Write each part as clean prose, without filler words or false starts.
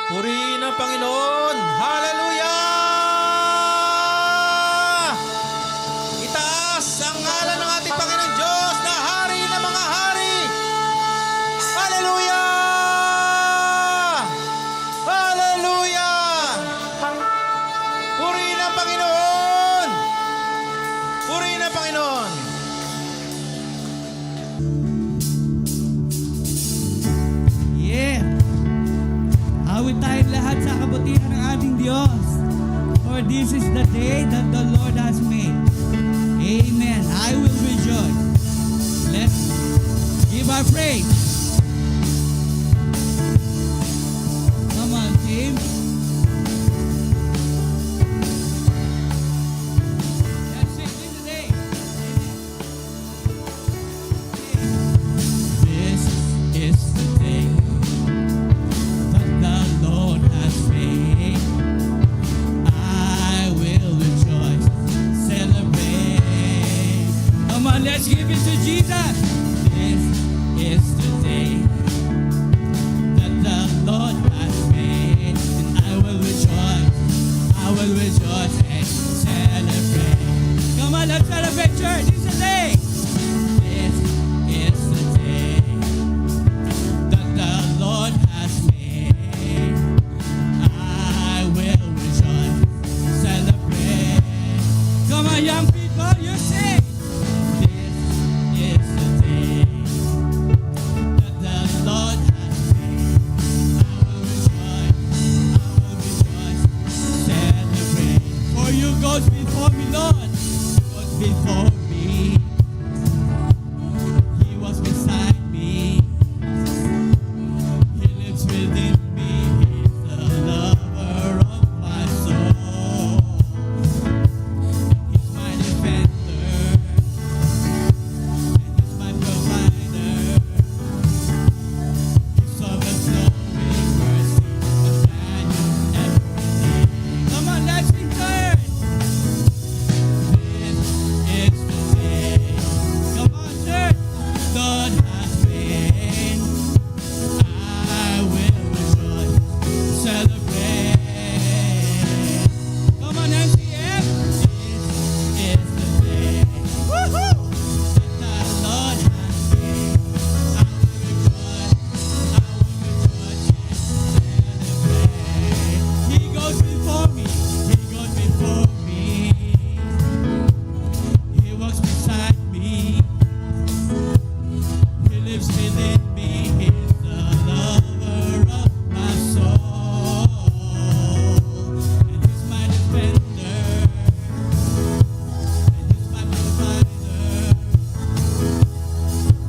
Purihin ang Panginoon. Hallelujah! Itaas ang ngalan ng ating Panginoon Diyos na hari ng mga hari. Hallelujah! Hallelujah! Purihin ang Panginoon. Purihin ang Panginoon. Yeah! Awit tayong lahat sa kabutihan ng ating Diyos. For this is the day that the Lord has made. Amen. I will rejoice. Let's give our praise. Come on, team. Let's sing today. This is the day that the Lord has made. I will rejoice, celebrate. Come on, let's give it to Jesus. This is the day that the Lord has made, and I will rejoice and celebrate. Come on, let's celebrate, church. This is the day. This is the day that the Lord has made. I will rejoice, celebrate. Come on, young people, you sing. This is the day that the Lord has made. I will rejoice, celebrate. For you goes before me, Lord, goes before me. He was beside me. He lives within me. He's the lover of my soul. He's my defender. And he's my provider. He's overflowing mercy. A brand new every day. Come on, let's sing church. This is the day. Come on, church. God has been. I will rejoice, celebrate. Come on, MCM. This is the day. Woohoo! That the Lord has made. I will rejoice and celebrate. He goes before me. He goes before me. He walks beside me. He lives within me. He's the lover of my soul. And he's my defender. And he's my provider.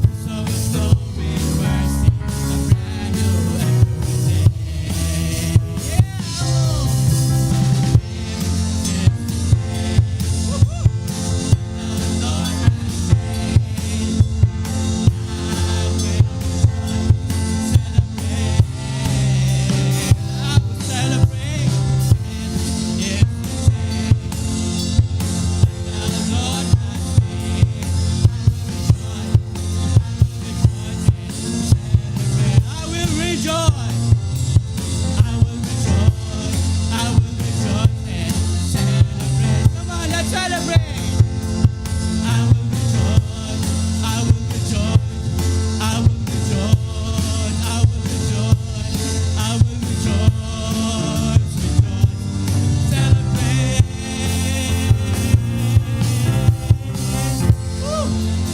He's overflowing mercy. A brand new every day. Yeah! The Lord has made.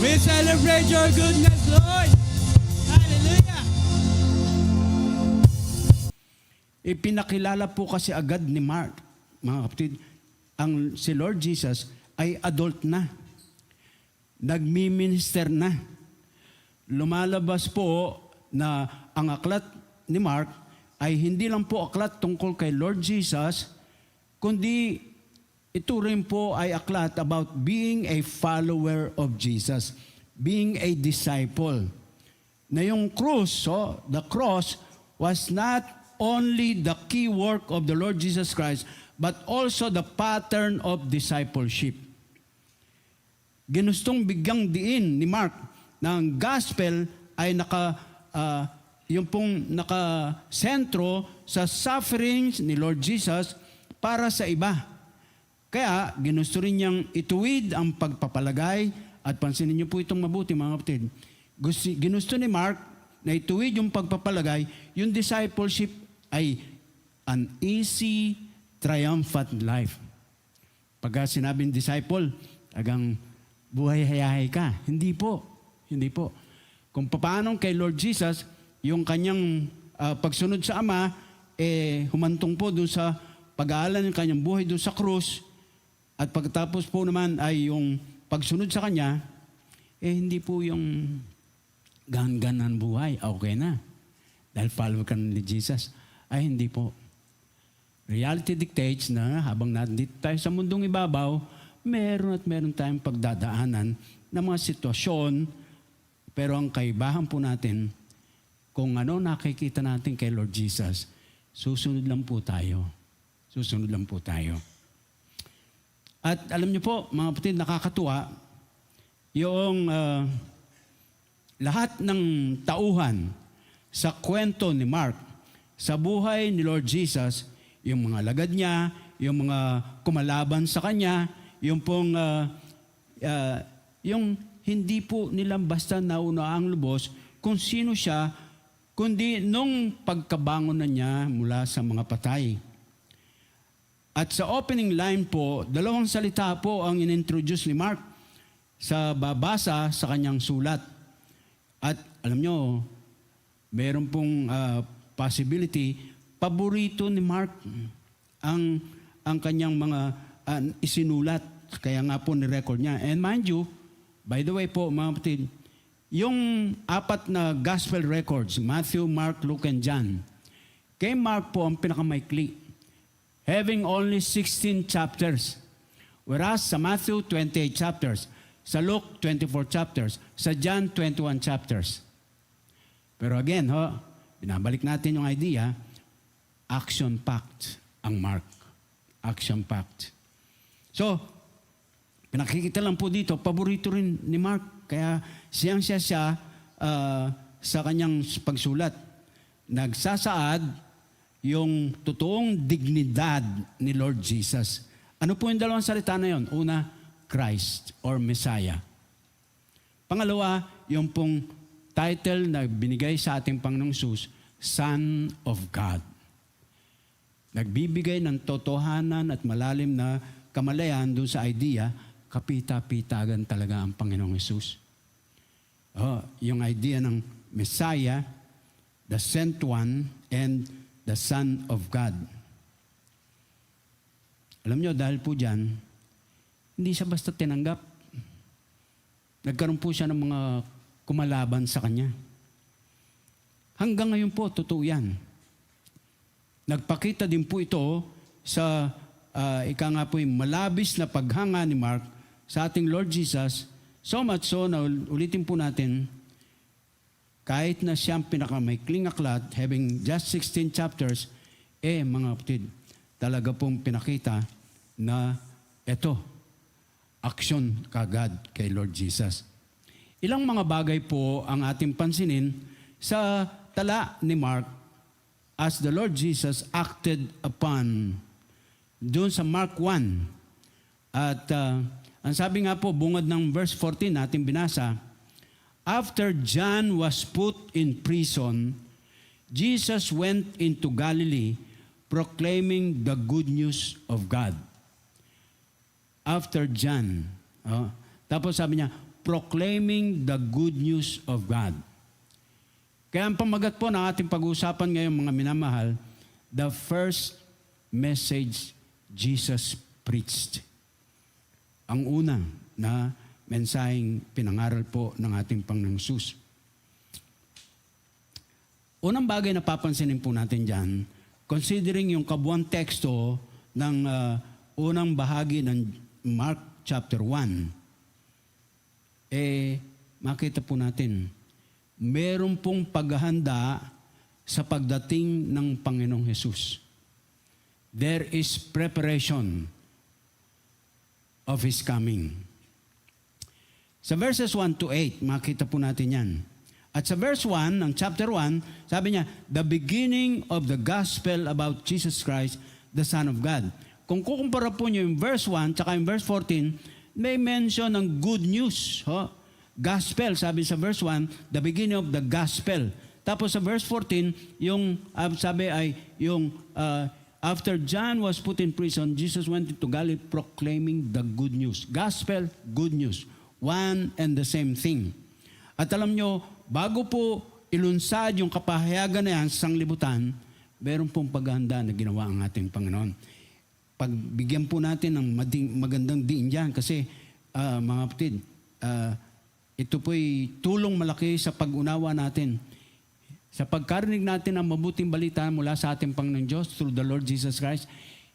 We celebrate your goodness, Lord. Hallelujah. Ipinakilala po kasi agad ni Mark, mga kapatid, si Lord Jesus ay adult na. Nagmi-minister na. Lumalabas po na ang aklat ni Mark ay hindi lang po aklat tungkol kay Lord Jesus, kundi ito rin po ay aklat about being a follower of Jesus, being a disciple. Na yung cross, the cross was not only the key work of the Lord Jesus Christ, but also the pattern of discipleship. Ginustong bigyang diin ni Mark na ang gospel ay yung pong nakasentro sa sufferings ni Lord Jesus para sa iba. Kaya ginusto rin niyang ituwid ang pagpapalagay at pansinin niyo po itong mabuti mga kapatid. Ginusto ni Mark na ituwid yung pagpapalagay, yung discipleship ay an easy, triumphant life. Pagka sinabing disciple, agang buhay hayahay ka. Hindi po. Hindi po. Kung paano kay Lord Jesus, yung kanyang pagsunod sa Ama, humantong po doon sa pag-aalan ng kanyang buhay doon sa krus, at pagkatapos po naman ay yung pagsunod sa kanya, hindi po yung gan-ganan buhay. Okay na. Dahil follower ka ni Jesus. Ay, hindi po. Reality dictates na habang nandito tayo sa mundong ibabaw, meron tayong pagdadaanan ng mga sitwasyon, pero ang kaibahan po natin, kung ano nakikita natin kay Lord Jesus, susunod lang po tayo. Susunod lang po tayo. At alam niyo po, mga kapatid, nakakatuwa, yung lahat ng tauhan sa kwento ni Mark, sa buhay ni Lord Jesus, yung mga lagad niya, yung mga kumalaban sa kanya, yung pong, yung hindi po nilang basta nauna ang lubos kung sino siya, kundi nung pagkabangon na niya mula sa mga patay. At sa opening line po, 2 salita po ang inintroduce ni Mark sa babasa sa kanyang sulat. At alam nyo, meron pong possibility, paborito ni Mark ang kanyang mga isinulat. Kaya nga po ni-record niya. And mind you, by the way po mga kapatid, yung 4 na gospel records, Matthew, Mark, Luke, and John, kay Mark po ang pinakamaikli, having only 16 chapters. Whereas sa Matthew, 28 chapters. Sa Luke, 24 chapters. Sa John, 21 chapters. Pero again, binabalik natin yung idea, action-packed ang Mark. Action-packed. So, pinakikita lang po dito, paborito rin ni Mark. Kaya siya sa kanyang pagsulat. Nagsasaad yung totoong dignidad ni Lord Jesus. Ano po yung 2 salita na yun? Una, Christ or Messiah. Pangalawa, yung pong title na binigay sa ating Panginoong Hesus, Son of God. Nagbibigay ng totohanan at malalim na kamalayan doon sa idea, kapita-pitagan talaga ang Panginoong Hesus. Yung idea ng Messiah, the sent one, and the Son of God. Alam nyo, dahil po dyan, hindi siya basta tinanggap. Nagkaroon po siya ng mga kumalaban sa kanya. Hanggang ngayon po, totoo yan. Nagpakita din po ito sa ika nga po yung malabis na paghanga ni Mark sa ating Lord Jesus, so much so na ulitin po natin, kahit na siyang pinakamaikling aklat, having just 16 chapters, mga kapatid, talaga pong pinakita na eto, aksyon kagad kay Lord Jesus. Ilang mga bagay po ang ating pansinin sa tala ni Mark as the Lord Jesus acted upon doon sa Mark 1. At ang sabi nga po, bungad ng verse 14 natin binasa, after John was put in prison, Jesus went into Galilee proclaiming the good news of God. After John. Tapos sabi niya, proclaiming the good news of God. Kaya ang pamagat po ng ating pag-uusapan ngayon mga minamahal, the first message Jesus preached. Ang unang na mensaheng pinangaral po ng ating Panginoong Hesus. Unang bagay na papansinin po natin dyan, considering yung kabuuan teksto ng unang bahagi ng Mark chapter 1, makita po natin, meron pong paghahanda sa pagdating ng Panginoong Hesus. There is preparation of His coming. Sa verses 1 to 8, makita po natin yan. At sa verse 1 ng chapter 1, sabi niya, the beginning of the gospel about Jesus Christ, the Son of God. Kung kukumpara po niyo yung verse 1 tsaka yung verse 14, may mention ng good news. Gospel, sabi sa verse 1, the beginning of the gospel. Tapos sa verse 14, yung sabi ay yung after John was put in prison, Jesus went to Galilee proclaiming the good news. Gospel, good news. One and the same thing. At alam nyo, bago po ilunsad yung kapahayagan na yan sa sanglibutan, meron pong paghahanda na ginawa ang ating Panginoon. Pagbigyan po natin ng magandang diin dyan kasi mga kapatid, ito po'y tulong malaki sa pag-unawa natin. Sa pagkarinig natin ang mabuting balita mula sa ating Panginoon Diyos through the Lord Jesus Christ,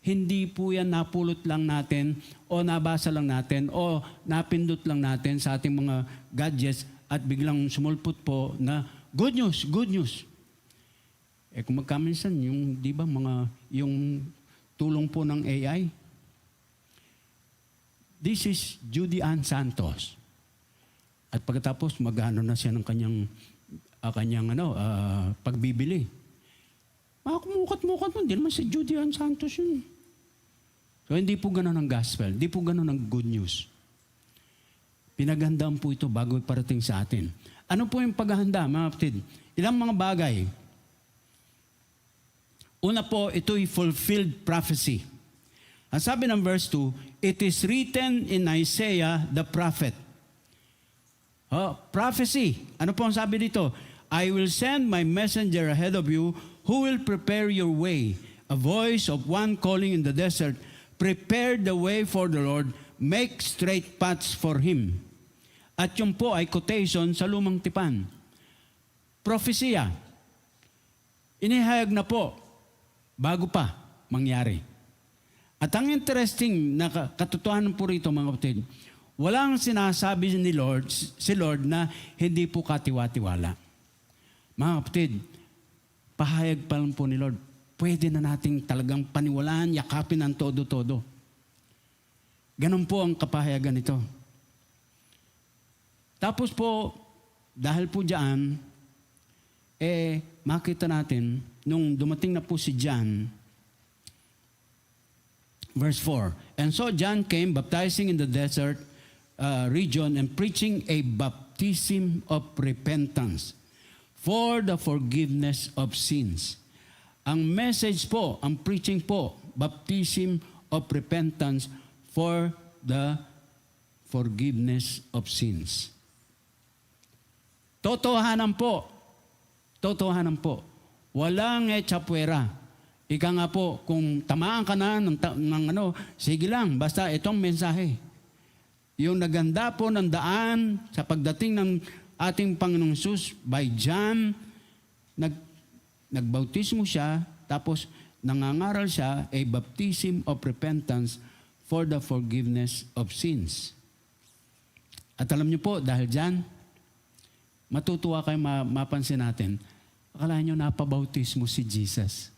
hindi po yan napulot lang natin o nabasa lang natin o napindot lang natin sa ating mga gadgets at biglang sumulpot po na good news, good news. Kung magkaminsan, yung, di ba, yung tulong po ng AI, this is Judy Ann Santos. At pagkatapos, mag-ano na siya ng kanyang pagbibili. Kumukat-mukat mo, hindi naman si Judy Ann Santos yun. So, hindi po ganun ang gospel. Hindi po ganun ang good news. Pinaghandaan po ito bago parating sa atin. Ano po yung paghahanda, mga kapatid? Ilang mga bagay. Una po, ito'y fulfilled prophecy. Ang sabi ng verse 2, it is written in Isaiah the prophet. Prophecy. Ano po ang sabi dito? I will send my messenger ahead of you who will prepare your way. A voice of one calling in the desert, prepare the way for the Lord, make straight paths for Him. At yun po ay quotation sa lumang tipan. Prophesia. Inihayag na po bago pa mangyari. At ang interesting na katotohanan po rito, mga kapatid, walang sinasabi si Lord na hindi po katiwa-tiwala. Mga kapatid, pahayag pa lang po ni Lord, pwede na nating talagang paniwalaan, yakapin ang todo-todo. Ganun po ang kapahayagan nito. Tapos po, dahil po diyan, makita natin, nung dumating na po si John, verse 4, and so John came baptizing in the desert region and preaching a baptism of repentance for the forgiveness of sins. Ang message po, ang preaching po, baptism of repentance for the forgiveness of sins. Totohanan po. Totohanan po. Walang echapwera. Ika nga po, kung tamaan ka na ng sige lang, basta itong mensahe. Yung naganda po ng daan sa pagdating ng ating Panginoong Hesus by John, nagbautismo siya, tapos nangangaral siya a baptism of repentance for the forgiveness of sins. At alam niyo po, dahil dyan, matutuwa kayo mapansin natin, akala nyo napabautismo si Jesus.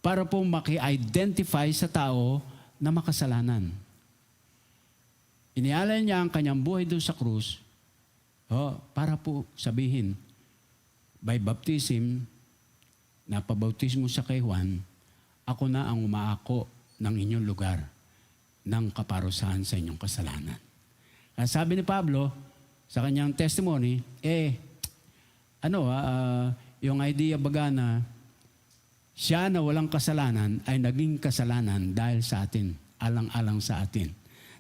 Para po maki-identify sa tao na makasalanan. Inialay niya ang kanyang buhay doon sa krus para po sabihin, by baptism, napabautismo sa kay Juan, ako na ang umaako ng inyong lugar ng kaparusahan sa inyong kasalanan. At sabi ni Pablo, sa kanyang testimony, yung idea baga na siya na walang kasalanan ay naging kasalanan dahil sa atin, alang-alang sa atin.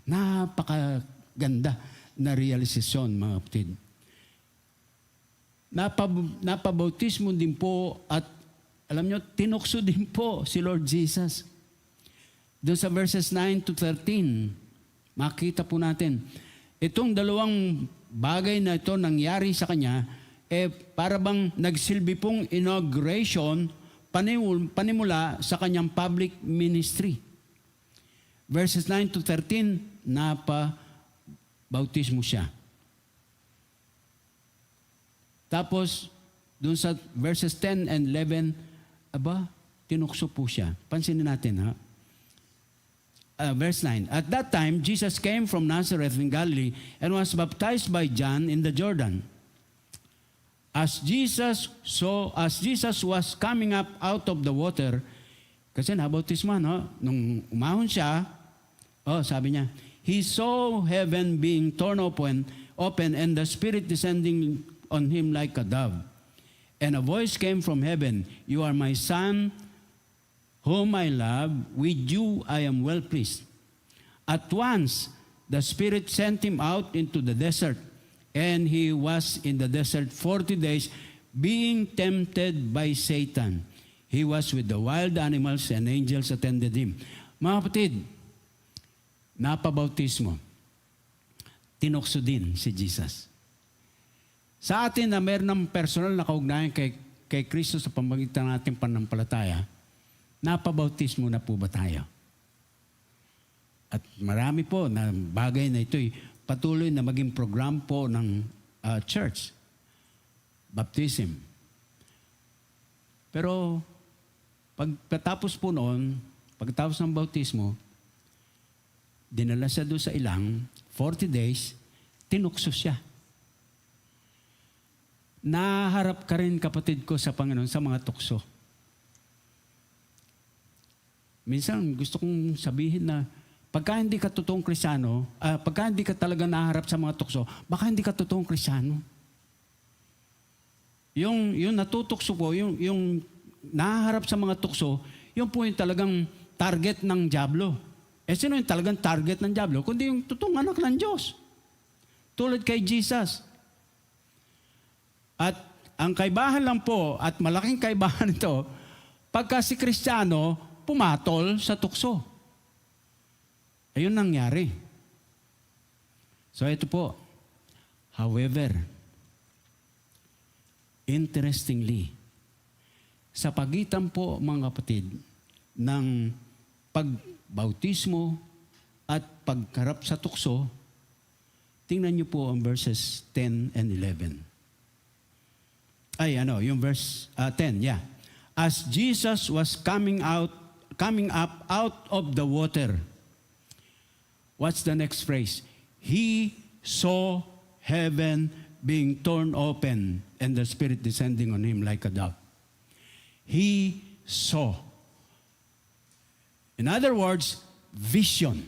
Napakaganda na realisasyon, mga kapatid. Napabautismo din po at alam nyo, tinukso din po si Lord Jesus. Doon sa verses 9 to 13, makita po natin, itong dalawang bagay na ito nangyari sa kanya, para bang nagsilbi pong inauguration, panimula sa kanyang public ministry. Verses 9 to 13, napabautismo siya. Tapos, dun sa verses 10 and 11, tinukso po siya. Pansinin natin, ha? Verse 9, at that time, Jesus came from Nazareth in Galilee and was baptized by John in the Jordan. As Jesus was coming up out of the water, kasi nabautismo, no? Nung umahon siya, sabi niya, he saw heaven being torn open and the Spirit descending on him like a dove. And a voice came from heaven, "You are my Son, whom I love. With you I am well pleased." At once, the Spirit sent him out into the desert, and he was in the desert 40 days, being tempted by Satan. He was with the wild animals, and angels attended him. Mga kapatid, napabautismo. Tinukso din si Jesus. Sa atin na meron ng personal na kaugnayan kay Kristo sa pamamagitan ng ating pananampalataya, napabautismo na po ba tayo? At marami po na bagay na ito'y patuloy na maging program po ng church. Baptism. Pero pagkatapos po noon, pagkatapos ng bautismo, dinala siya doon sa ilang, 40 days, tinukso siya. Naharap ka rin, kapatid ko, sa Panginoon sa mga tukso. Minsan gusto kong sabihin na pagka hindi ka totoong Kristiyano, pagka hindi ka talaga naharap sa mga tukso, baka hindi ka totoong Kristiyano. Yung natutukso po, yung naharap sa mga tukso, yung po yung talagang target ng dyablo. Sino yung talagang target ng dyablo? Kundi yung totoong anak ng Diyos. Tulad kay Jesus. At ang kaibahan lang po, at malaking kaibahan ito, pagka si Kristiyano pumatol sa tukso. Ayun nangyari. So ito po. However, interestingly, sa pagitan po, mga kapatid, ng pagbautismo at pagkarap sa tukso, tingnan niyo po ang verses 10 and 11. Yung verse 10, yeah. As Jesus was coming up out of the water, what's the next phrase? He saw heaven being torn open and the Spirit descending on him like a dove. He saw. In other words, vision.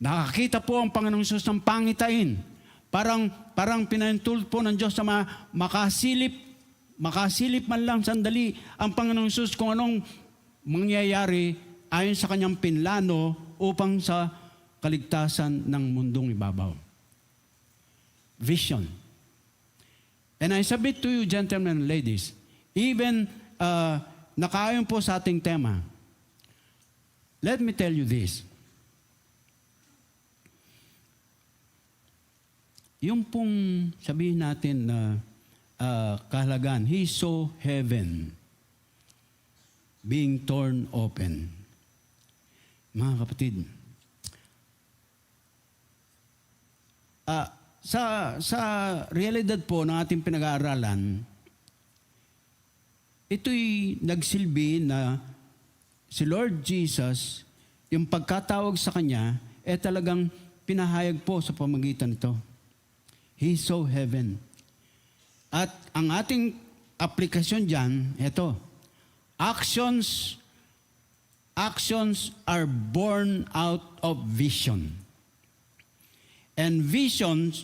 Nakakita po ang Panginoong Hesus ng pangitain. Parang pinahintulot po ng Diyos na makasilip man lang sandali ang Panginoong Hesus kung anong mangyayari ayon sa kanyang pinlano upang sa kaligtasan ng mundong ibabaw. Vision. And I submit to you, gentlemen and ladies, even nakaayon po sa ating tema, let me tell you this. Yung pong sabihin natin na kahalagan, he saw heaven being torn open. Mga kapatid, sa realidad po ng ating pinag-aaralan, ito'y nagsilbi na si Lord Jesus, yung pagkatawag sa Kanya, talagang pinahayag po sa pamagitan nito. He saw heaven. At ang ating aplikasyon dyan, ito, actions are born out of vision. And vision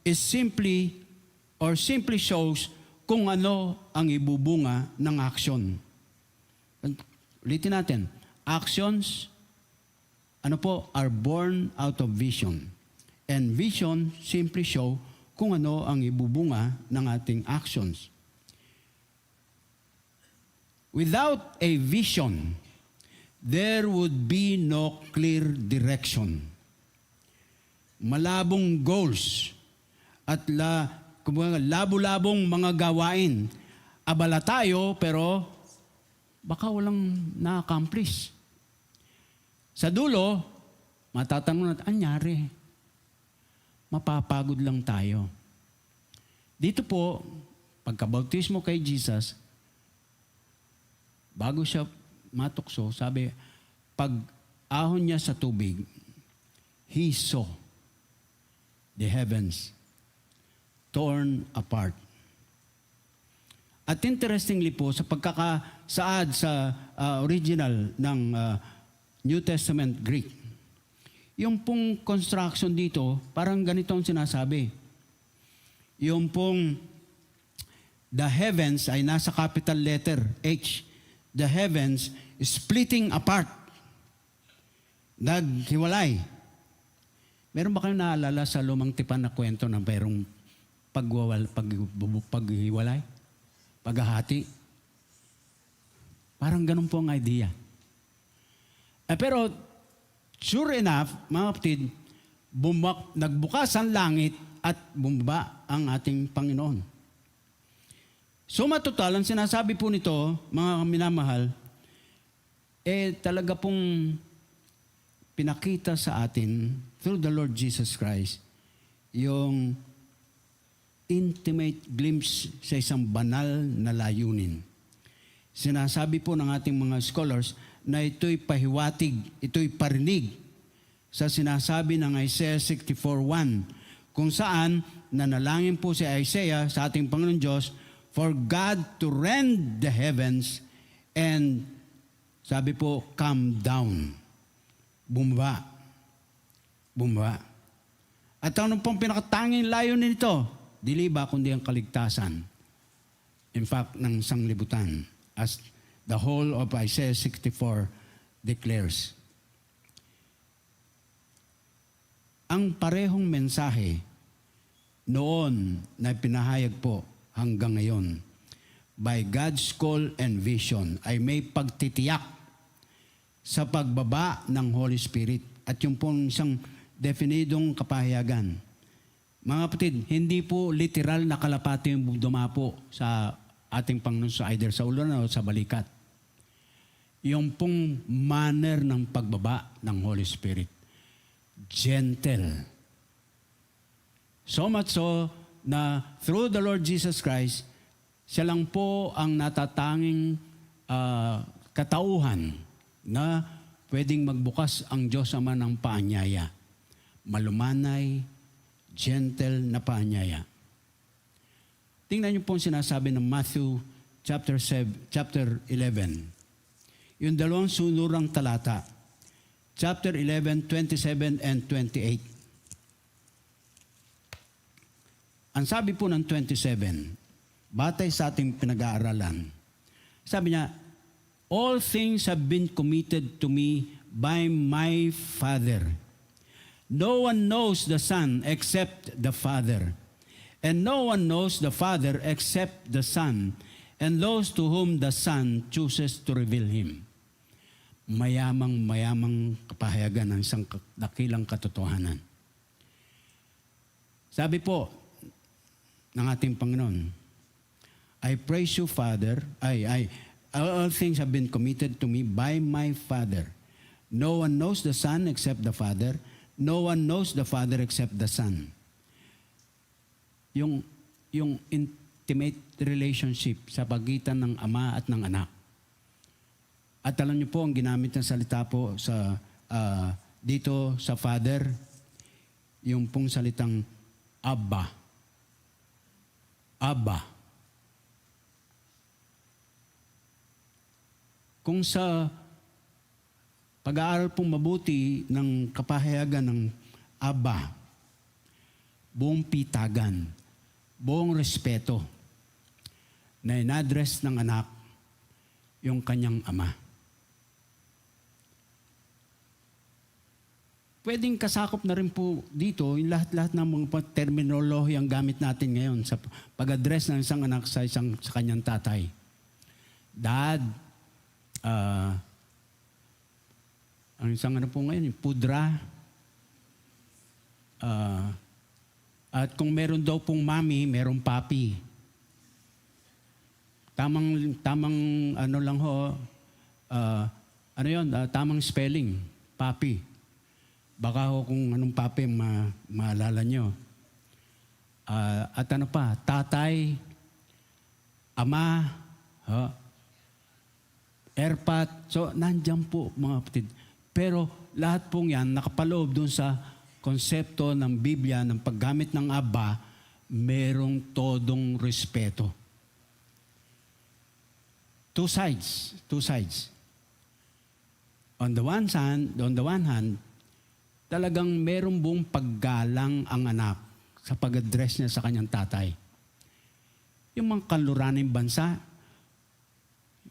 is simply shows kung ano ang ibubunga ng action. Ulitin natin. Actions, are born out of vision. And vision simply show kung ano ang ibubunga ng ating actions. Without a vision, there would be no clear direction. Malabong goals at labo-labong mga gawain. Abala tayo pero baka walang na-accomplish. Sa dulo, matatanong natin, anyari? Mapapagod lang tayo. Dito po, pagkabautismo kay Jesus, bago siya matukso, sabi, pag ahon niya sa tubig, he saw the heavens torn apart. At interestingly po, sa pagkakasaad sa original ng New Testament Greek, yung pong construction dito, parang ganito ang sinasabi. Yung pong the heavens ay nasa capital letter H. The heavens splitting apart. Naghiwalay. Meron ba kayong naalala sa lumang tipan na kwento na mayroong paghiwalay? Paghahati? Parang ganun po ang idea. Pero sure enough, mga kapatid, nagbukas ang langit at bumaba ang ating Panginoon. So matotal, ang sinasabi po nito, mga minamahal, talaga pong pinakita sa atin through the Lord Jesus Christ yung intimate glimpse sa isang banal na layunin. Sinasabi po ng ating mga scholars na ito'y pahiwatig, ito'y parinig sa sinasabi ng Isaiah 64:1 kung saan nanalangin po si Isaiah sa ating Panginoon Diyos for God to rend the heavens and sabi po, come down. Bumaba. Bumaba. At ano pong pinakatanging layunin nito? Dili ba kundi ang kaligtasan. In fact, ng sanglibutan. As the whole of Isaiah 64 declares. Ang parehong mensahe noon na pinahayag po hanggang ngayon by God's call and vision ay may pagtitiyak sa pagbaba ng Holy Spirit at yung pong isang definidong kapahayagan. Mga kapatid, hindi po literal na kalapati yung dumapo sa ating Panginoon sa either sa ulo o sa balikat. Yung pong manner ng pagbaba ng Holy Spirit. Gentle. So much so na through the Lord Jesus Christ, siya lang po ang natatanging katauhan na pwedeng magbukas ang Diyos Ama ng paanyaya. Malumanay, gentle na paanyaya. Tingnan niyo po ang sinasabi ng Matthew chapter 11. Yung dalawang sunurang talata. Chapter 11, 27 and 28. Ang sabi po ng 27, batay sa ating pinag-aaralan, sabi niya, all things have been committed to me by my Father. No one knows the Son except the Father. And no one knows the Father except the Son, and those to whom the Son chooses to reveal Him. Mayamang kapahayagan ng isang dakilang katotohanan. Sabi po ng ating Panginoon, I praise you, Father, all things have been committed to me by my Father. No one knows the Son except the Father. No one knows the Father except the Son. Yung intimate relationship sa pagitan ng Ama at ng Anak. At alam niyo po, ang ginamit ng salita po sa dito sa Father, yung pong salitang Abba. Abba. Kung sa pag-aaral pong mabuti ng kapahayagan ng Aba, buong pitagan, buong respeto na inadres ng anak yung kanyang ama. Pwedeng kasakop na rin po dito yung lahat-lahat ng mga terminolohiyang gamit natin ngayon sa pag-address ng isang anak sa kanyang tatay. Dad, ang isang ano po ngayon, pudra. At kung meron daw pong mami, merong papi. Tamang ano lang ho, ano yun, tamang spelling, papi. Baka ho kung anong papi maalala nyo. At ano pa, tatay, ama, erpat. So, nandyan po mga kapatid. Pero lahat pong yan nakapaloob dun sa konsepto ng Biblia ng paggamit ng Aba, merong todong respeto. two sides. Two sides. On the one hand, talagang merong buong paggalang ang anak sa pag-address niya sa kanyang tatay. Yung mga kaluraning bansa,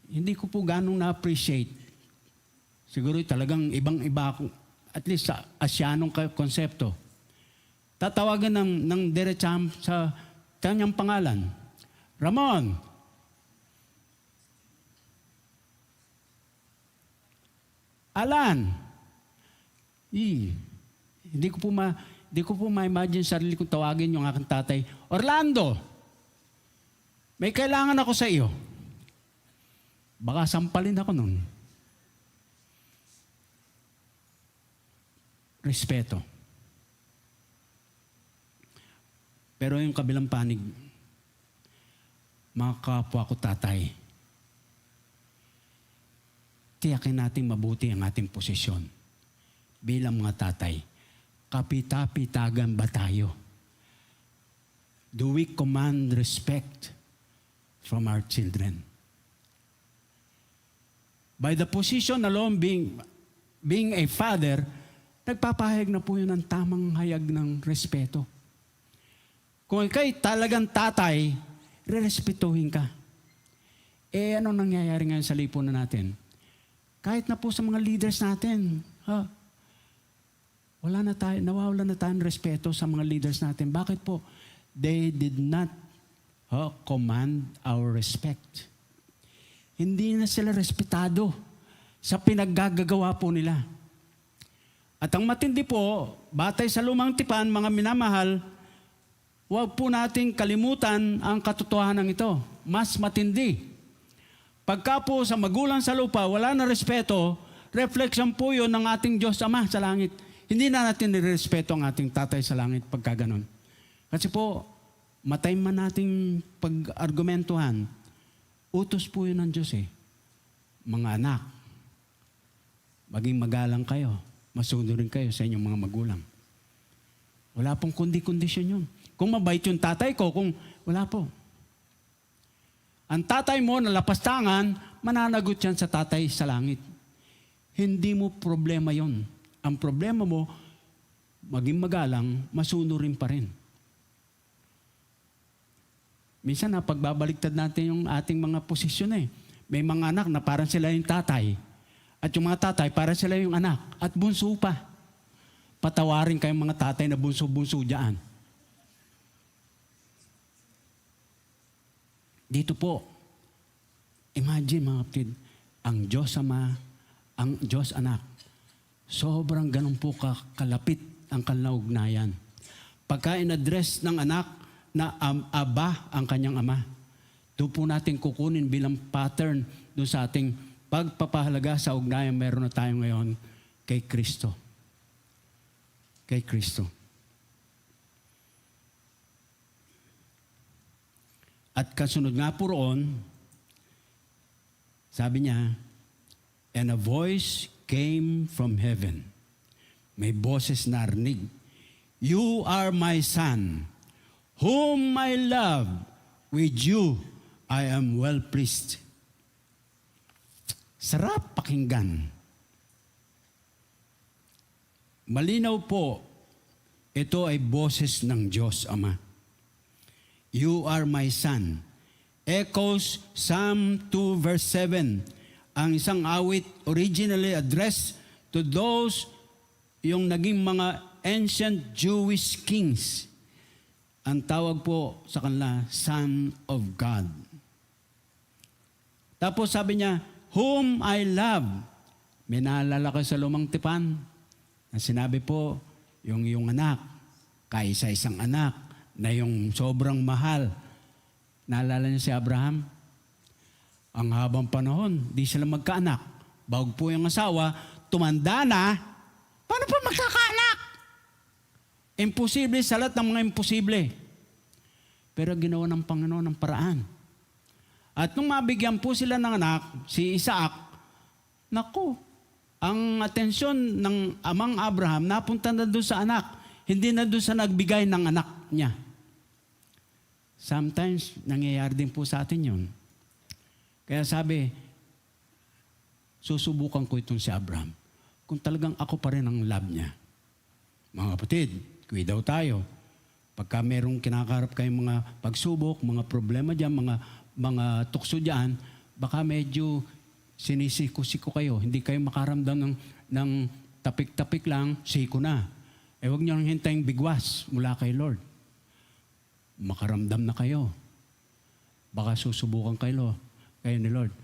hindi ko po ganong na-appreciate. Siguro talagang ibang-iba ako, at least sa Asyanong konsepto. Tatawagan ng diretsam sa kanyang pangalan. Ramon. Alan. Hindi ko po ma-imagine sarili kong tawagin yung aking tatay. Orlando. May kailangan ako sa iyo. Baka sampalin ako nun. Respeto. Pero yung kabilang panig, mga kapwa ko tatay, tiyakin natin mabuti ang ating posisyon. Bilang mga tatay, kapita-pitagan ba tayo? Do we command respect from our children? By the position alone, being a father, nagpapahayag na po yun ng tamang hayag ng respeto. Kung ikay talagang tatay, rerespetuhin ka. Ano nangyayari ngayon sa lipunan natin? Kahit na po sa mga leaders natin, nawawala na tayo ng respeto sa mga leaders natin. Bakit po? They did not command our respect. Hindi na sila respetado sa pinaggagawa po nila. At ang matindi po, batay sa lumang tipan, mga minamahal, huwag po nating kalimutan ang katotohanan ito. Mas matindi. Pagka po sa magulang sa lupa, wala na respeto, reflection po yun ng ating Diyos Ama sa langit. Hindi na natin nirespeto ang ating tatay sa langit pagka ganon. Kasi po, matay man nating pag-argumentuhan, utos po yun ng Diyos eh. Mga anak, maging magalang kayo, masunurin kayo sa inyong mga magulang. Wala pong kondisyon yun. Kung mabait yung tatay ko, kung wala po. Ang tatay mo na lapastangan, mananagot yan sa tatay sa langit. Hindi mo problema yon. Ang problema mo, maging magalang, masunurin pa rin. Minsan na pagbabaliktad natin yung ating mga posisyon eh. May mga anak na parang sila yung tatay. At yung mga tatay, parang sila yung anak. At bunso pa. Patawarin kayong mga tatay na bunso-bunso dyan. Dito po, imagine mga kapatid, ang Diyos Ama, ang Diyos Anak, sobrang ganun po kalapit ang kanaugnayan. Pagka in-address ng anak na Aba ang kanyang ama, doon po natin kukunin bilang pattern doon sa ating pagpapahalaga sa ugnayan meron na tayo ngayon kay Kristo. Kay Kristo. At kasunod nga po roon, sabi niya, and a voice came from heaven. May boses narinig. You are my son, whom I love. With you, I am well pleased. Sarap pakinggan. Malinaw po, ito ay boses ng Diyos Ama. You are my son. Echoes Psalm 2 verse 7. Ang isang awit originally addressed to those yung naging mga ancient Jewish kings. Ang tawag po sa kanila, Son of God. Tapos sabi niya, whom I love. May naalala ko sa lumang tipan na sinabi po, yung anak, kaisa-isang anak, na yung sobrang mahal. Naalala niyo si Abraham? Ang habang panahon, di sila magkaanak. Bawag po yung asawa, tumanda na, paano po magkakaanak? Imposible sa lahat ng mga imposible. Pero ginawa ng Panginoon ng paraan. At nung mabigyan po sila ng anak, si Isaac, naku, ang atensyon ng amang Abraham napunta na doon sa anak, hindi na doon sa nagbigay ng anak niya. Sometimes, nangyayari din po sa atin yun. Kaya sabi, susubukan ko itong si Abraham. Kung talagang ako pa rin ang love niya. Mga kapatid, kuwi daw tayo. Pagka merong kinakarap kayong mga pagsubok, mga problema dyan, mga tukso dyan, baka medyo sinisiko-siko kayo. Hindi kayo makaramdam ng tapik-tapik lang, siko na. Huwag niyo nang hintaying bigwas mula kay Lord. Makaramdam na kayo. Baka susubukan kayo ni Lord.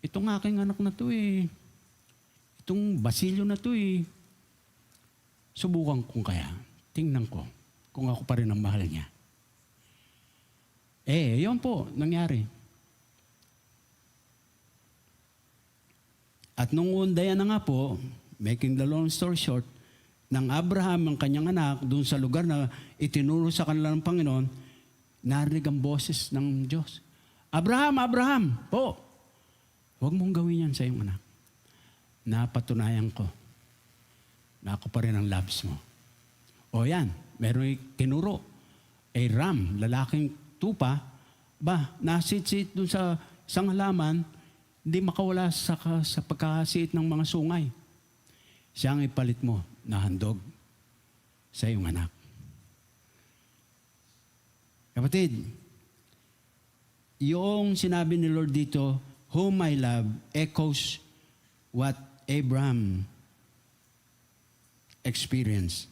Itong aking anak na to itong Basilio na to subukan kong kaya. Tingnan ko kung ako pa rin ang mahal niya. Yun po, nangyari. At nung undayan na nga po, making the long story short, ng Abraham, ang kanyang anak, doon sa lugar na itinuro sa kanila ng Panginoon, narinig ang boses ng Diyos. Abraham, Abraham, po, huwag mong gawin yan sa iyong anak. Napatunayan ko na ako pa rin ang loves mo. O yan, meron tinuro. Ram, lalaking tupa, nasit-sit doon sa isang halaman, hindi makawala sa pagkasiit ng mga sungay. Siya ang ipalit mo na handog sa iyong anak. Kapatid, yung sinabi ni Lord dito, whom I love, echoes what Abraham experienced.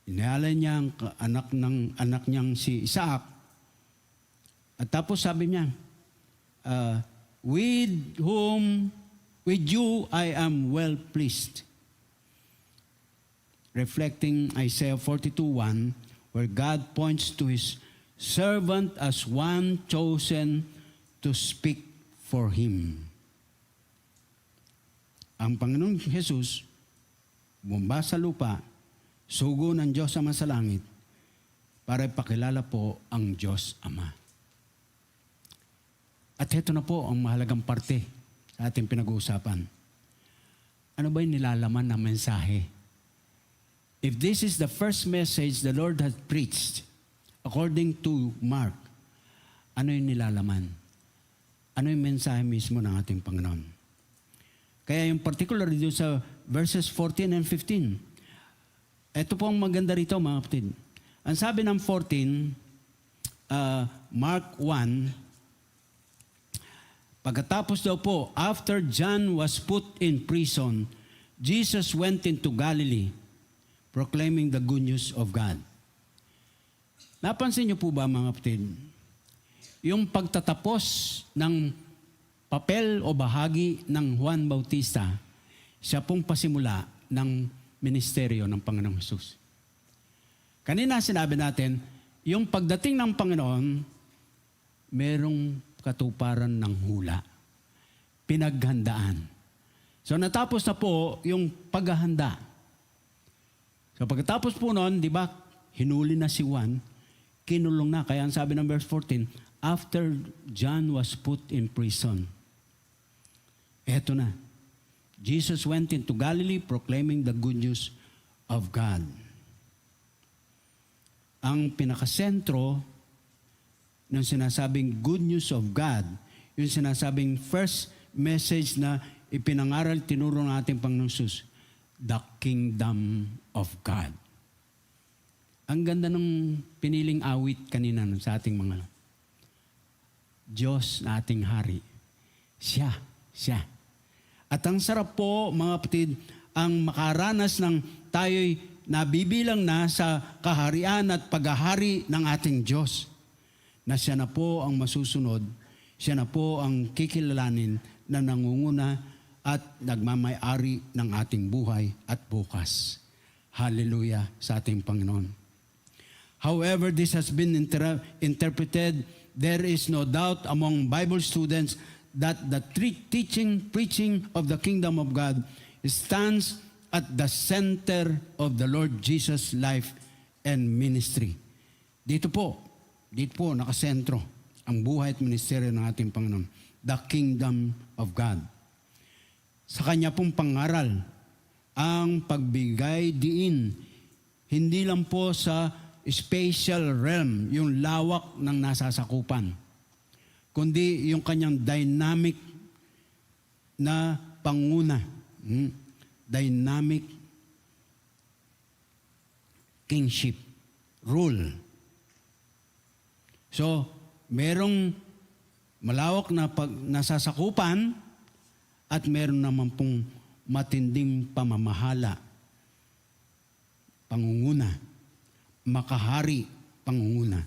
Inaalay niya ang anak niyang si Isaac. At tapos sabi niya, with you I am well pleased. Reflecting Isaiah 42:1, where God points to His servant as one chosen to speak for Him. Ang Panginoong Jesus, bumaba sa lupa, sugo ng Diyos Ama sa langit, para ipakilala po ang Diyos Ama. At ito na po ang mahalagang parte sa ating pinag-uusapan. Ano ba yung nilalaman ng mensahe? If this is the first message the Lord has preached, according to Mark, ano yung nilalaman? Ano yung mensahe mismo ng ating Panginoon? Kaya yung particular dito sa verses 14 and 15, ito po ang maganda rito mga kapatid. Ang sabi ng 14, Mark 1, pagkatapos daw po, after John was put in prison, Jesus went into Galilee, proclaiming the good news of God. Napansin niyo po ba mga kapatid, yung pagtatapos ng papel o bahagi ng Juan Bautista, siya pong pasimula ng ministeryo ng Panginoong Hesus. Kanina sinabi natin, yung pagdating ng Panginoon, merong katuparan ng hula. Pinaghandaan. So natapos na po yung paghahanda. So pagkatapos po noon, di ba, hinuli na si Juan, kinulong na. Kaya ang sabi ng verse 14, after John was put in prison. Eto na. Jesus went into Galilee proclaiming the good news of God. Ang pinakasentro ng sinasabing good news of God, yung sinasabing first message na ipinangaral, tinuro ng ating Panginoong Hesus, the kingdom of God. Ang ganda ng piniling awit kanina sa ating mga Diyos na ating hari. Siya. At ang sarap po, mga kapatid, ang makaranas ng tayo'y nabibilang na sa kaharian at paghahari ng ating Diyos. Na siya na po ang masusunod, siya na po ang kikilalanin na nangunguna at nagmamay-ari ng ating buhay at bukas. Hallelujah sa ating Panginoon. However this has been interpreted, there is no doubt among Bible students that the preaching of the kingdom of God stands at the center of the Lord Jesus' life and ministry. Dito po nakasentro ang buhay at ministeryo ng ating Panginoon. The kingdom of God. Sa kanya pong pangaral, ang pagbigay diin, hindi lang po sa spatial realm, yung lawak ng nasasakupan, kundi yung kanyang dynamic na panguna. Dynamic kingship rule. So, merong malawak na nasasakupan at meron naman pong matinding pamamahala, pangunguna, makahari, pangunguna.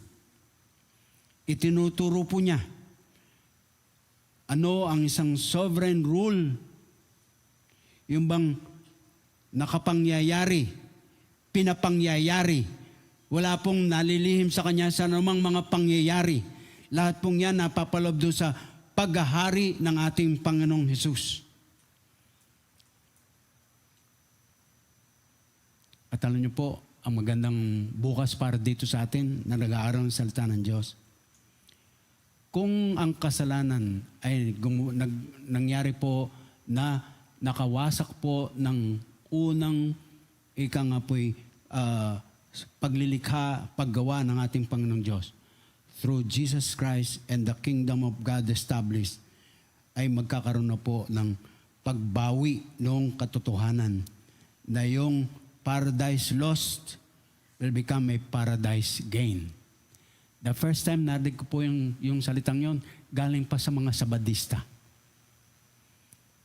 Itinuturo po niya ano ang isang sovereign rule, yung bang nakapangyayari, pinapangyayari, wala pong nalilihim sa kanya sa anumang mga pangyayari. Lahat pong yan napapalob doon sa paghahari ng ating Panginoong Hesus. At alam niyo po, ang magandang bukas para dito sa atin na nag-aaral ng salita ng Diyos. Kung ang kasalanan ay nangyari po na nakawasak po ng unang ika nga po'y paglilikha, paggawa ng ating Panginoong Diyos, through Jesus Christ and the kingdom of God established, ay magkakaroon na po ng pagbawi noong katotohanan na yung paradise lost will become a paradise gain. The first time narinig ko po yung salitang yon, galing pa sa mga Sabadista.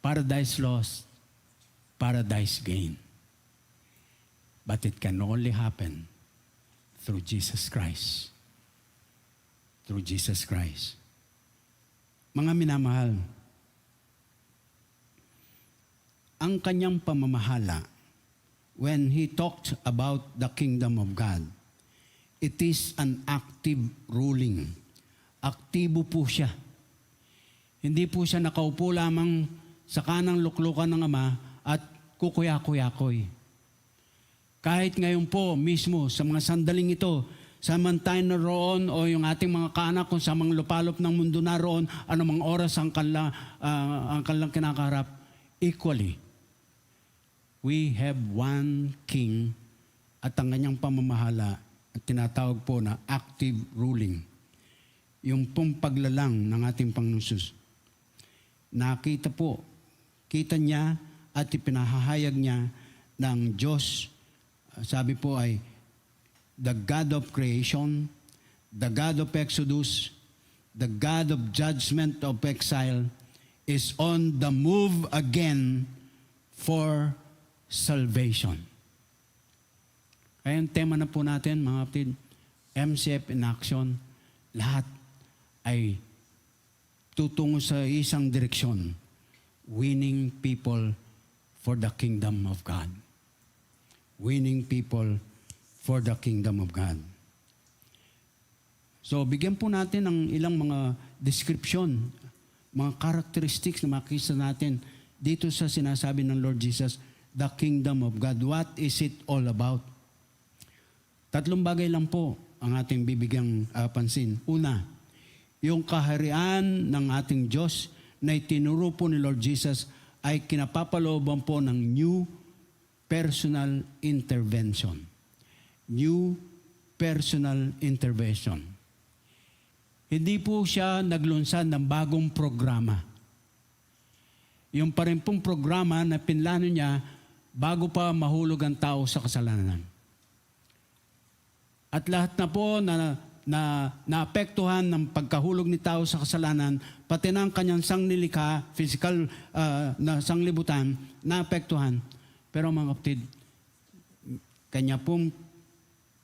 Paradise lost, paradise gain. But it can only happen through Jesus Christ. Through Jesus Christ. Mga minamahal, ang kanyang pamamahala, when he talked about the kingdom of God, it is an active ruling. Aktibo po siya. Hindi po siya nakaupo lamang sa kanang luklukan ng Ama at kukuya-kuyakoy. Kahit ngayon po mismo sa mga sandaling ito, samantayo na roon o yung ating mga kaanak kung sa mga lupalop ng mundo na roon, anumang oras ang kanilang kinakaharap, equally, we have one king at ang kanyang pamamahala at tinatawag po na active ruling. Yung pong paglalang ng ating Panginoon Hesus. Nakita po, kita niya at ipinahahayag niya ng Diyos. Sabi po ay, the God of creation, the God of Exodus, the God of judgment of exile, is on the move again for salvation. Kaya ang tema na po natin, mga kapatid, MCF in action, lahat ay tutungo sa isang direksyon, winning people for the kingdom of God. Winning people for the kingdom of God. So, bigyan po natin ng ilang mga description, mga characteristics na makikita natin dito sa sinasabi ng Lord Jesus, the kingdom of God. What is it all about? 3 bagay lang po ang ating bibigyang pansin. Una, yung kaharian ng ating Diyos na itinuro po ni Lord Jesus ay kinapapalooban po ng new personal intervention. New personal intervention. Hindi po siya naglunsad ng bagong programa. Yung pa rin pong programa na pinlano niya bago pa mahulog ang tao sa kasalanan. At lahat na po na naapektuhan ng pagkahulog ni tao sa kasalanan, pati ng kanyang sangnilikha, physical na sanglibutan, naapektuhan. Pero mga kapatid, kanya pong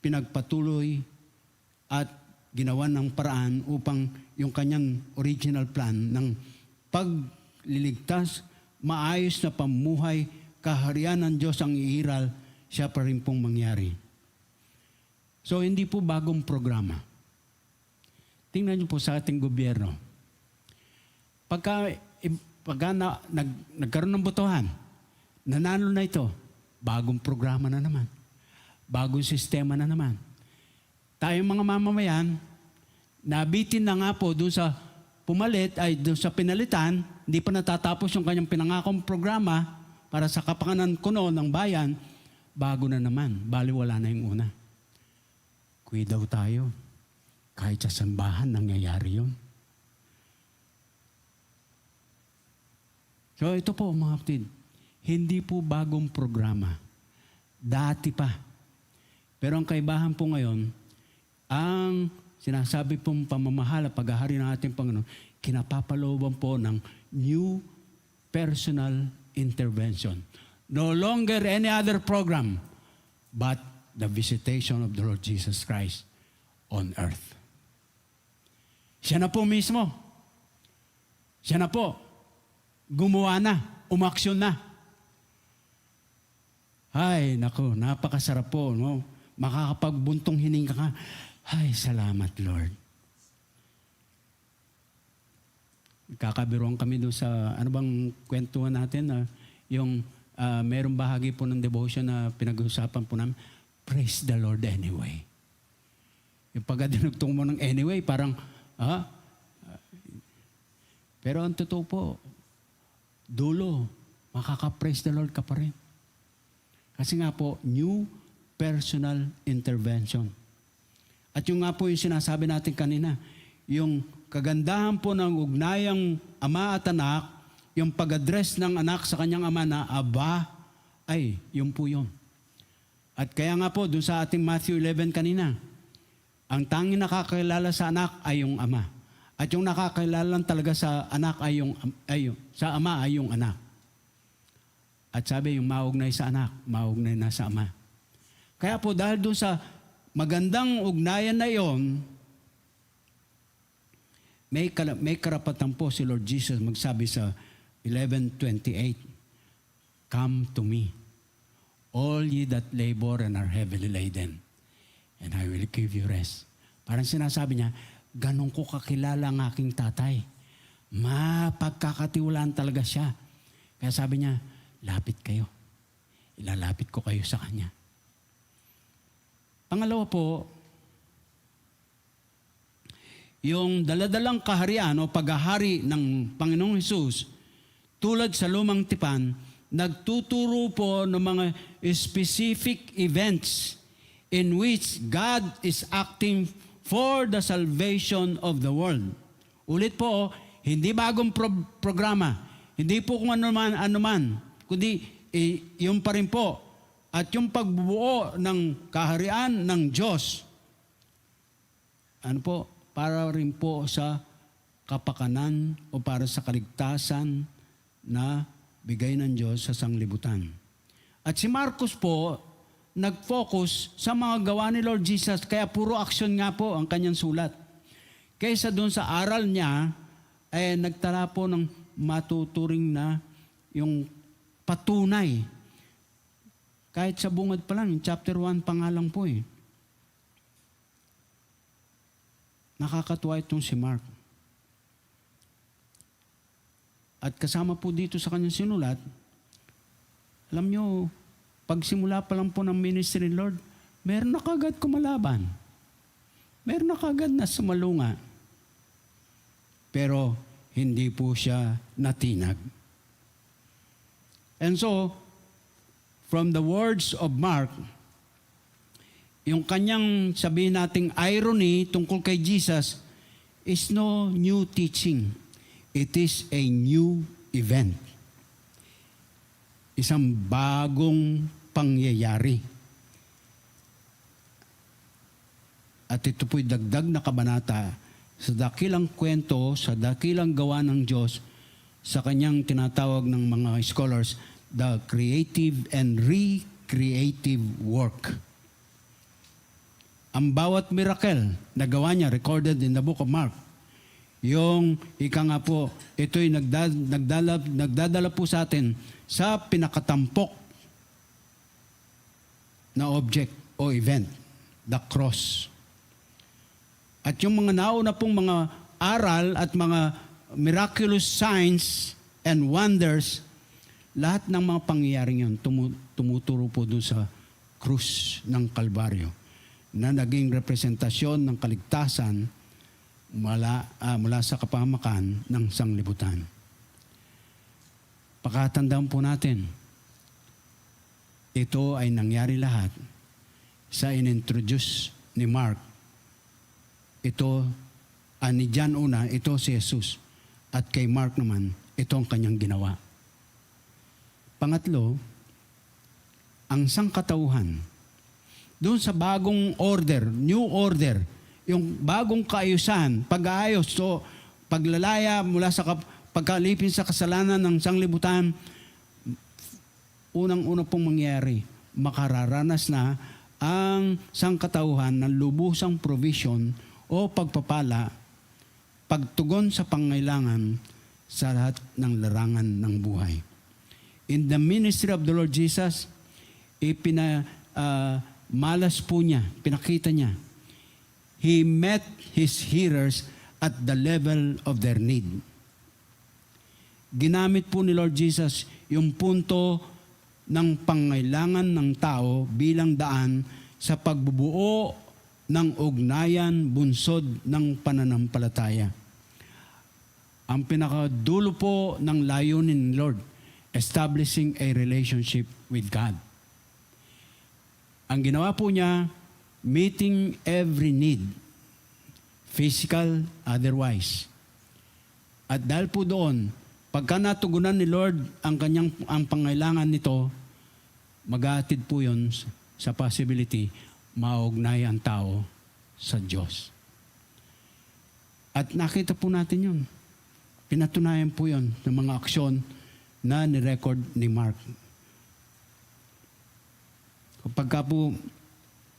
pinagpatuloy at ginawa ng paraan upang yung kanyang original plan ng pagliligtas, maayos na pamuhay, kaharian ng Diyos ang iiral, siya pa rin pong mangyari. So, hindi po bagong programa. Tingnan niyo po sa ating gobyerno. Pagka nagkaroon ng botohan, nanalo na ito, bagong programa na naman. Bagong sistema na naman. Tayong mga mamamayan, nabitin na nga po doon sa pumalit, ay doon sa pinalitan, hindi pa natatapos yung kanyang pinangakong programa para sa kapakanan kuno ng bayan, bago na naman, baliwala na yung una. Kuwi daw tayo. Kahit sa sambahan, nangyayari yun. So ito po mga kapatid, hindi po bagong programa. Dati pa. Pero ang kaibahan po ngayon, ang sinasabi pong pamamahala, paghahari ng ating Panginoon, kinapapalooban po ng new personal intervention. No longer any other program, but the visitation of the Lord Jesus Christ on earth. Siya na po mismo. Siya na po. Gumawa na. Umaksyon na. Ay, naku, napakasarap po, no? Makakapagbuntong hininga ka. Ay, salamat, Lord. Kakabiruan kami doon sa, ano bang kwentuhan natin? Yung merong bahagi po ng devotion na pinag-uusapan po namin, praise the Lord anyway. Yung pagkadinugtong mo ng anyway, parang, pero ang totoo po, dulo, makaka-praise the Lord ka pa rin. Kasi nga po, new personal intervention. At yung nga po yung sinasabi natin kanina, yung kagandahan po ng ugnayang ama at anak, yung pag-address ng anak sa kanyang ama na Aba, ay, yun po yun. At kaya nga po, dun sa ating Matthew 11 kanina, ang tanging nakakilala sa anak ay yung ama. At yung nakakilala lang talaga sa anak sa ama ay yung anak. At sabi, yung maugnay sa anak, maugnay na sa ama. Kaya po, dahil doon sa magandang ugnayan na yon, may karapatan po si Lord Jesus magsabi sa 11:28, Come to me, all ye that labor and are heavily laden, and I will give you rest. Parang sinasabi niya, ganun ko kakilala ang aking tatay. Mapagkakatiwalaan talaga siya. Kaya sabi niya, lapit kayo. Ilalapit ko kayo sa Kanya. Pangalawa po, yung daladalang kaharian o paghahari ng Panginoong Hesus, tulad sa lumang tipan, nagtuturo po ng mga specific events in which God is acting for the salvation of the world. Ulit po, hindi bagong programa. Hindi po kung anuman, kundi yung pa rin po. At yung pagbubuo ng kaharian ng Diyos, para rin po sa kapakanan o para sa kaligtasan na bigay ng Diyos sa sanglibutan. At si Marcos po, nag-focus sa mga gawa ni Lord Jesus, kaya puro aksyon nga po ang kanyang sulat. Kaysa doon sa aral niya, nagtala po ng matuturing na yung patunay. Kahit sa bungad pa lang, chapter 1 pa nga lang po . Nakakatuwa itong si Mark. At kasama po dito sa kanyang sinulat, alam nyo, pagsimula pa lang po ng ministry ni Lord, meron na kagad kumalaban. Meron na kagad na sumalunga. Pero hindi po siya natinag. And so, from the words of Mark, yung kanyang sabihin nating irony tungkol kay Jesus is no new teaching. It is a new event. Isang bagong pangyayari. At ito po'y dagdag na kabanata sa dakilang kwento, sa dakilang gawa ng Diyos, sa kanyang tinatawag ng mga scholars, the creative and recreative work. Ang bawat miracle na gawa niya, recorded in the book of Mark, yung ika nga po, ito'y nagdadala po sa atin sa pinakatampok na object o event, the cross. At yung mga nauna pong mga aral at mga miraculous signs and wonders, lahat ng mga pangyayaring yun tumuturo po doon sa krus ng Kalbaryo na naging representasyon ng kaligtasan mula sa kapahamakan ng sanglibutan. Pakatandaan po natin, ito ay nangyari lahat sa inintroduce ni Mark. Ito, ni John una, ito si Jesus. At kay Mark naman, ito ang kanyang ginawa. Pangatlo, ang sangkatauhan. Doon sa bagong order, new order, yung bagong kaayusan, pag-aayos, so paglalaya mula sa pagkalipin sa kasalanan ng sanglibutan, unang-una pong mangyari, makararanas na ang sangkatauhan ng lubusang provision o pagpapala, pagtugon sa pangailangan sa lahat ng larangan ng buhay. In the ministry of the Lord Jesus, malas po niya, pinakita niya. He met his hearers at the level of their need. Ginamit po ni Lord Jesus yung punto ng pangailangan ng tao bilang daan sa pagbubuo ng ugnayan bunsod ng pananampalataya. Ang pinakadulo po ng layunin ni Lord, establishing a relationship with God. Ang ginawa po niya, meeting every need, physical, otherwise. At dahil po doon, pagka natugunan ni Lord ang pangailangan nito, mag-aatid po yun sa possibility, maugnay ang tao sa Diyos. At nakita po natin yun. Pinatunayan po yun ng mga aksyon na ni-record ni Mark. Kapag po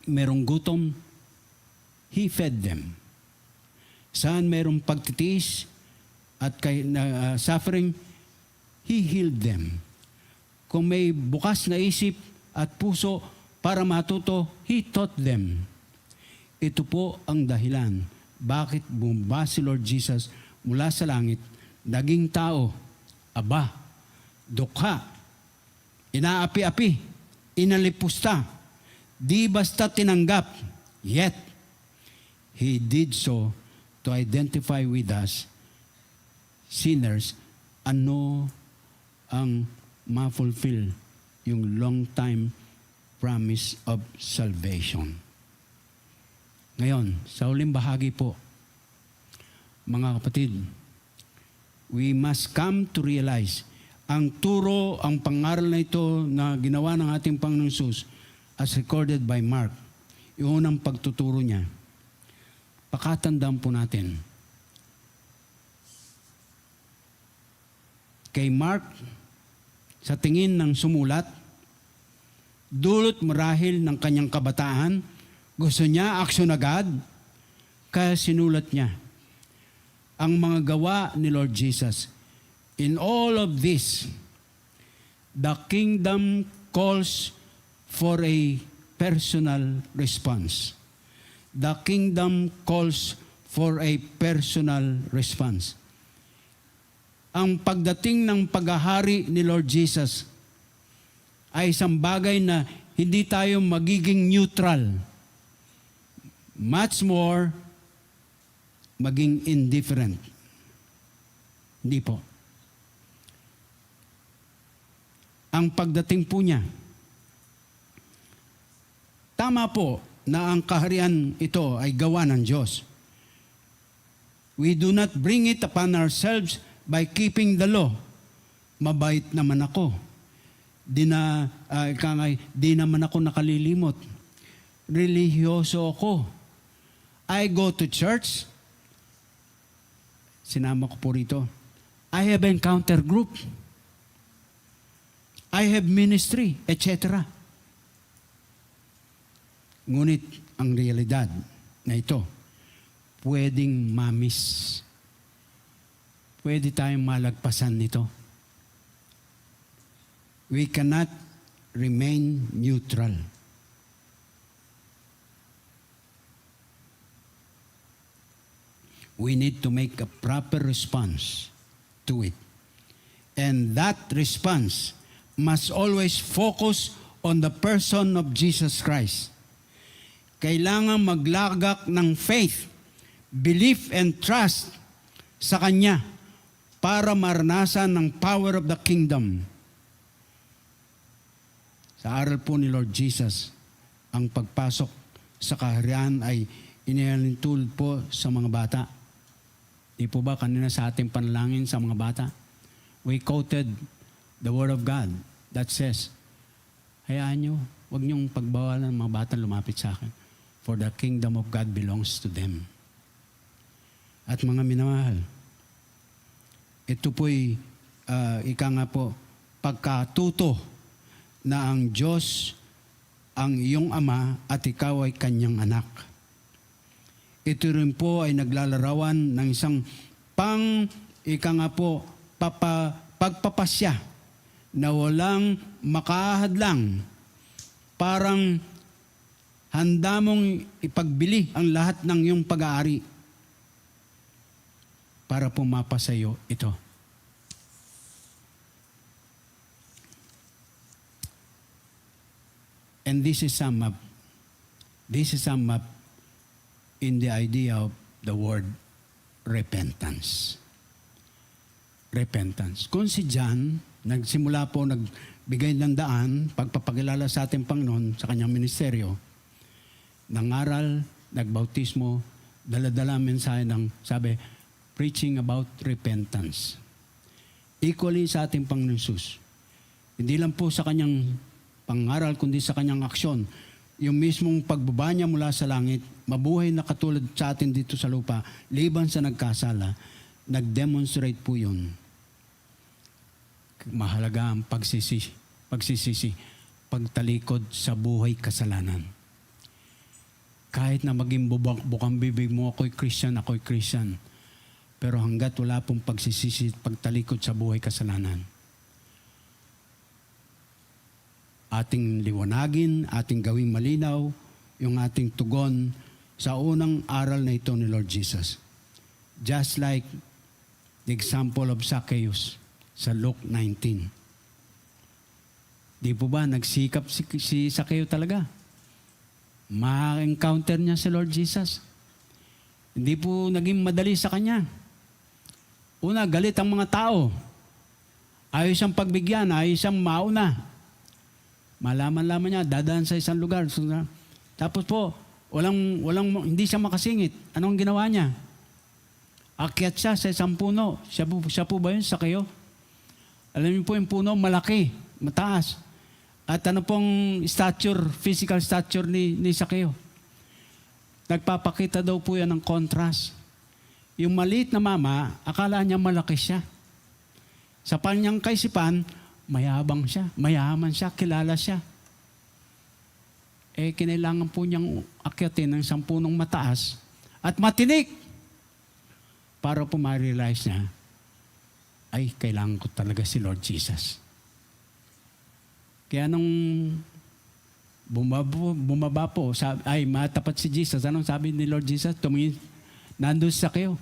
merong gutom, he fed them. Saan merong pagtitiis at suffering, he healed them. Kung may bukas na isip at puso para matuto, he taught them. Ito po ang dahilan bakit bumaba si Lord Jesus mula sa langit, naging tao, dukha, inaapi-api, inalipusta, di basta tinanggap, yet he did so to identify with us, sinners, ano ang ma-fulfill yung long-time promise of salvation. Ngayon, sa huling bahagi po, mga kapatid, we must come to realize ang turo, ang pangaral na ito na ginawa ng ating Panginoong Hesus as recorded by Mark, yung unang pagtuturo niya. Pakatandaan po natin. Kay Mark, sa tingin ng sumulat, dulot marahil ng kanyang kabataan, gusto niya aksyon agad, kaya sinulat niya ang mga gawa ni Lord Jesus. In all of this, the kingdom calls for a personal response. The kingdom calls for a personal response. Ang pagdating ng paghahari ni Lord Jesus ay isang bagay na hindi tayo magiging neutral. Much more, maging indifferent. Hindi po. Ang pagdating po niya, tama po na ang kaharian ito ay gawa ng Diyos. We do not bring it upon ourselves by keeping the law. Mabait naman ako. Di naman ako nakalilimot. Religyoso ako. I go to church. Sinama ko po rito. I have encounter group. I have ministry, etc. Ngunit ang realidad na ito, pwedeng mamis. Pwede tayong malagpasan nito. We cannot remain neutral. We need to make a proper response to it. And that response must always focus on the person of Jesus Christ. Kailangan maglagak ng faith, belief, and trust sa Kanya para maranasan ng power of the kingdom. Sa aral po ni Lord Jesus, ang pagpasok sa kaharian ay inihalintulad po sa mga bata. Di po ba kanina sa ating panalangin sa mga bata? We quoted the Word of God. that says, hayaan nyo, huwag nyong pagbawalan ng mga batang lumapit sa akin. For the kingdom of God belongs to them. At mga minamahal, ito po'y, ika nga po, pagkatuto na ang Diyos ang iyong ama at ikaw ay kanyang anak. Ito rin po ay naglalarawan ng isang ika nga po, pagpapasya na walang makahadlang. Parang handa mong ipagbili ang lahat ng iyong pag-aari para pumapa sa iyo ito. And this is sum up. This is sum up in the idea of the word repentance. Repentance. Kung si John, nagsimula po, nagbigay ng daan, pagpapakilala sa ating Panginoon sa kanyang ministeryo, nangaral, nagbautismo, dala-dala ang mensahe ng, sabi, preaching about repentance. Equally sa ating Panginoon Jesus. Hindi lang po sa kanyang pangaral, kundi sa kanyang aksyon. Yung mismong pagbaba niya mula sa langit, mabuhay na katulad sa atin dito sa lupa, liban sa nagkasala, nag-demonstrate po yun. Mahalaga ang pagsisisi, pagtalikod sa buhay kasalanan. Kahit na maging bukang bibig mo, ako'y Christian, pero hanggat wala pong pagsisisi, pagtalikod sa buhay kasalanan, ating liwanagin, ating gawing malinaw, yung ating tugon sa unang aral na ito ni Lord Jesus. Just like the example of Zacchaeus sa Luke 19. Di po ba, nagsikap si Zacchaeus talaga? Ma-encounter niya si Lord Jesus. Hindi po naging madali sa kanya. Una, galit ang mga tao. Ayaw siyang pagbigyan, ayaw siyang mauna. Malaman-laman niya, dadaan sa isang lugar. Tapos po, hindi siya makasingit. Anong ginawa niya? Akyat siya sa isang puno. Siya po ba yun, Zacchaeus? Alam niyo po yung puno, malaki, mataas. At ano pong physical stature ni Zacchaeus? Nagpapakita daw po yan ng contrast. Yung maliit na mama, akala niya malaki siya. Sa kanyang kaisipan, mayabang siya, mayaman siya, kilala siya. Kinailangan po niyang akyatin ng isang punong mataas at matinik para po ma-realize niya, ay, kailangan ko talaga si Lord Jesus. Kaya nung bumaba po, matapat si Jesus, anong sabi ni Lord Jesus? Tumingin, nandun sa kayo.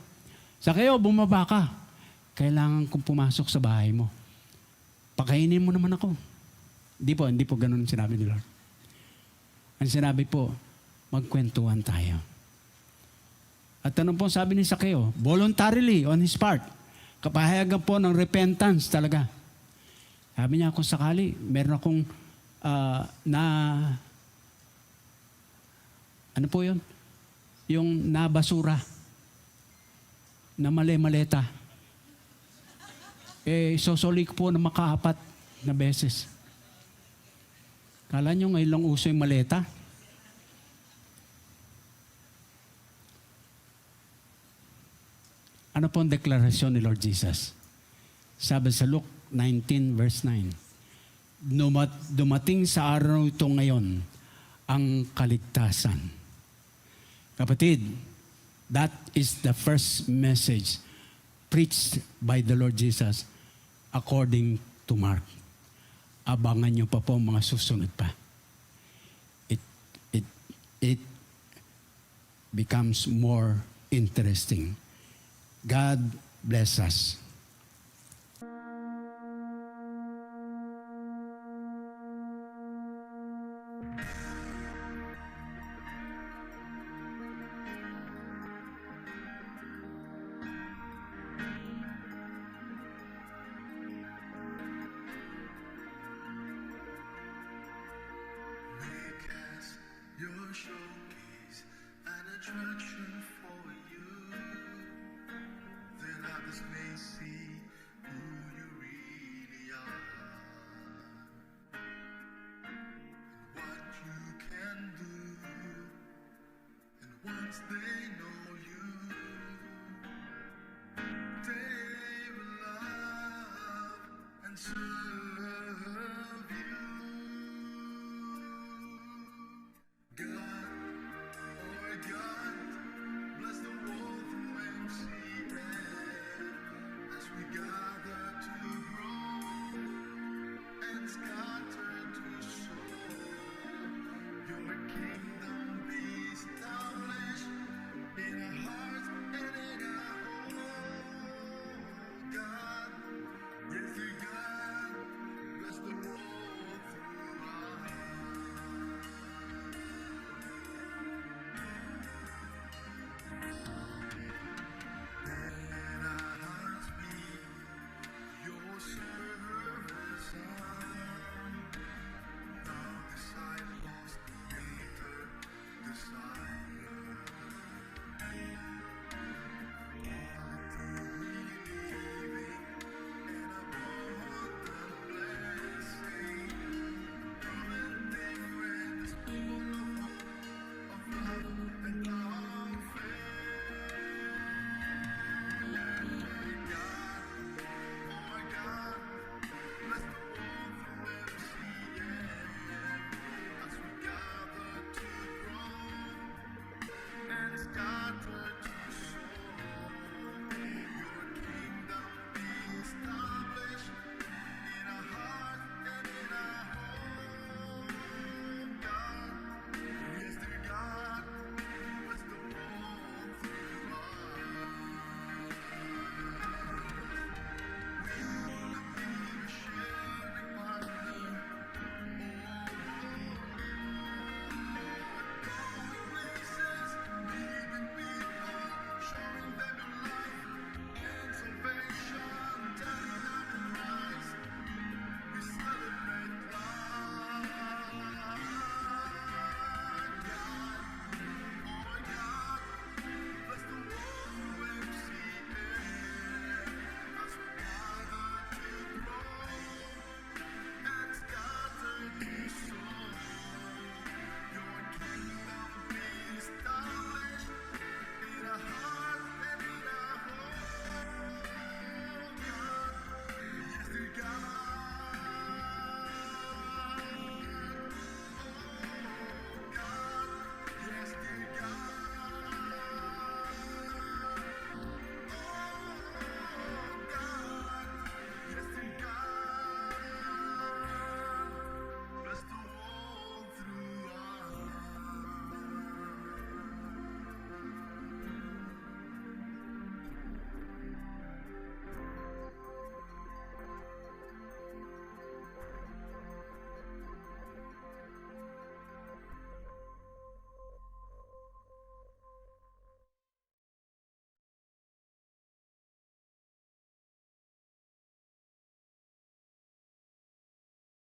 Zacchaeus, bumaba ka. Kailangan kong pumasok sa bahay mo. Pakainin mo naman ako. Hindi po ganun sinabi ni Lord. Ang sinabi po, magkwentuhan tayo. At ano po sabi ni Zacchaeus? Voluntarily, on his part. Kapahayagan po ng repentance talaga. Sabi niya, kung sakali, meron akong ano po yun? Yung nabasura, na maleta. Sosoli ko po na makaapat na beses. Kala nyo ngayon lang uso yung maleta? Ano po ang deklarasyon ni Lord Jesus? Sabi sa Luke 19 verse 9, dumating sa araw ito ngayon ang kaligtasan. Kapatid, that is the first message preached by the Lord Jesus according to Mark. Abangan nyo pa po mga susunod pa. It becomes more interesting. God bless us. Your showcase an attraction for you, that others may see who you really are. once they know you, they will love and serve